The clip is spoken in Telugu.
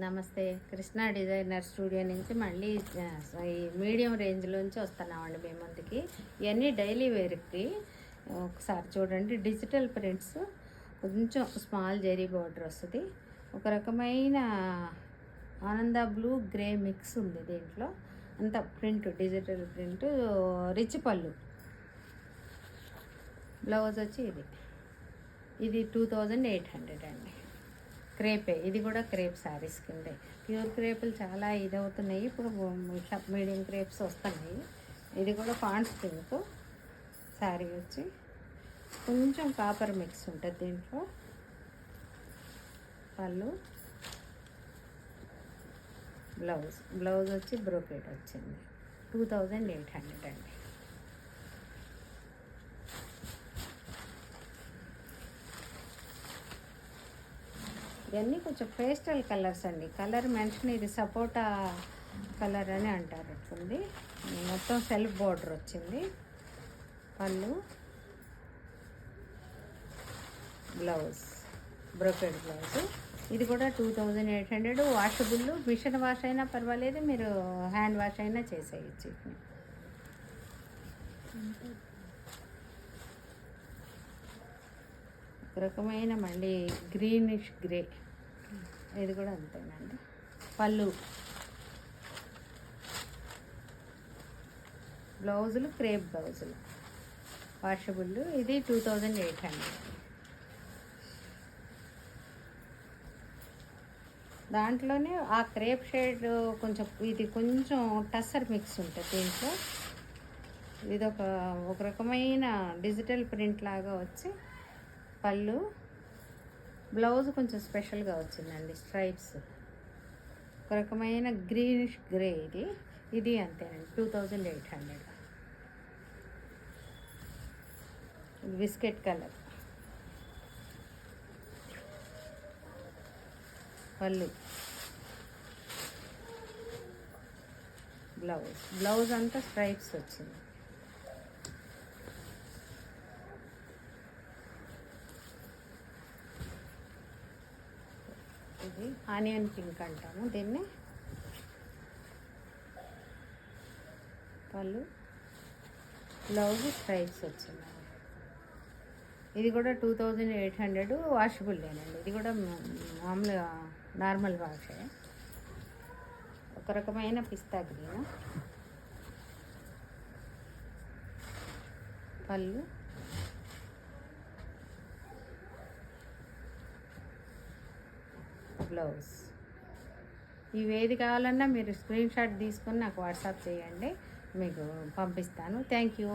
నమస్తే. కృష్ణ డిజైనర్ స్టూడియో నుంచి మళ్ళీ ఈ మీడియం రేంజ్లోంచి వస్తున్నామండి మీ ముందుకి. ఇవన్నీ డైలీ వేర్కి. ఒకసారి చూడండి, డిజిటల్ ప్రింట్స్, కొంచెం స్మాల్ జెరీ బార్డర్ వస్తుంది. ఒక రకమైన ఆనంద బ్లూ గ్రే మిక్స్ ఉంది దీంట్లో. అంత ప్రింట్, డిజిటల్ ప్రింట్, రిచ్ పళ్ళు. బ్లౌజ్ వచ్చి ఇది 2800 అండి. క్రేపే, ఇది కూడా క్రేప్ శారీస్ కిందే. ప్యూర్ క్రేపులు చాలా ఇదవుతున్నాయి ఇప్పుడు, మీడియం క్రేప్స్ వస్తున్నాయి. ఇది కూడా పాండ్స్ పింక్ శారీ వచ్చి కొంచెం కాపర్ మిక్స్ ఉంటుంది దీంట్లో. పళ్ళు, బ్లౌజ్ వచ్చి బ్రోకేట్ వచ్చింది. 2800 అండి. ఇవన్నీ కొంచెం పేస్టల్ కలర్స్ అండి. కలర్ మెన్షన్, ఇది సపోటా కలర్ అని అంటారు. ఉంది మొత్తం సెల్ఫ్ బోర్డర్ వచ్చింది. పళ్ళు, బ్లౌజ్ బ్రోకెడ్ బ్లౌజ్. ఇది కూడా 2800. వాషబుల్, మిషన్ వాష్ అయినా పర్వాలేదు, మీరు హ్యాండ్ వాష్ అయినా చేసేయచ్చు. ఒక రకమైన మళ్ళీ గ్రీనిష్ గ్రే, ఇది కూడా అంతేనండి. పళ్ళు, బ్లౌజులు క్రేప్ బ్లౌజులు, వాషబుల్. ఇది 2800. దాంట్లోనే ఆ క్రేప్ షేడ్ కొంచెం, ఇది కొంచెం టస్సర్ మిక్స్ ఉంటుంది దీంట్లో. ఇది ఒక రకమైన డిజిటల్ ప్రింట్ లాగా వచ్చి, పళ్ళు, బ్లౌజ్ కొంచెం స్పెషల్గా వచ్చిందండి. స్ట్రైప్స్, ఒక రకమైన గ్రీనిష్ గ్రే. ఇది అంతేనండి. 2800. Biscuit colour. పళ్ళు, బ్లౌజ్ అంతా స్ట్రైప్స్ వచ్చింది. ఇది ఆనియన్ పింక్ అంటాము దీన్ని. పళ్ళు, బ్లౌజ్ స్ట్రైప్స్ వచ్చింది. ఇది కూడా 2800. వాషబుల్లేనండి. ఇది కూడా మామూలుగా నార్మల్ వాషే. ఒక రకమైన పిస్తా గ్రీన్. పళ్ళు, బ్లౌజ్. ఇవి ఏది కావాలన్నా మీరు స్క్రీన్ షాట్ తీసుకొని నాకు వాట్సాప్ చేయండి, మీకు పంపిస్తాను. Thank you.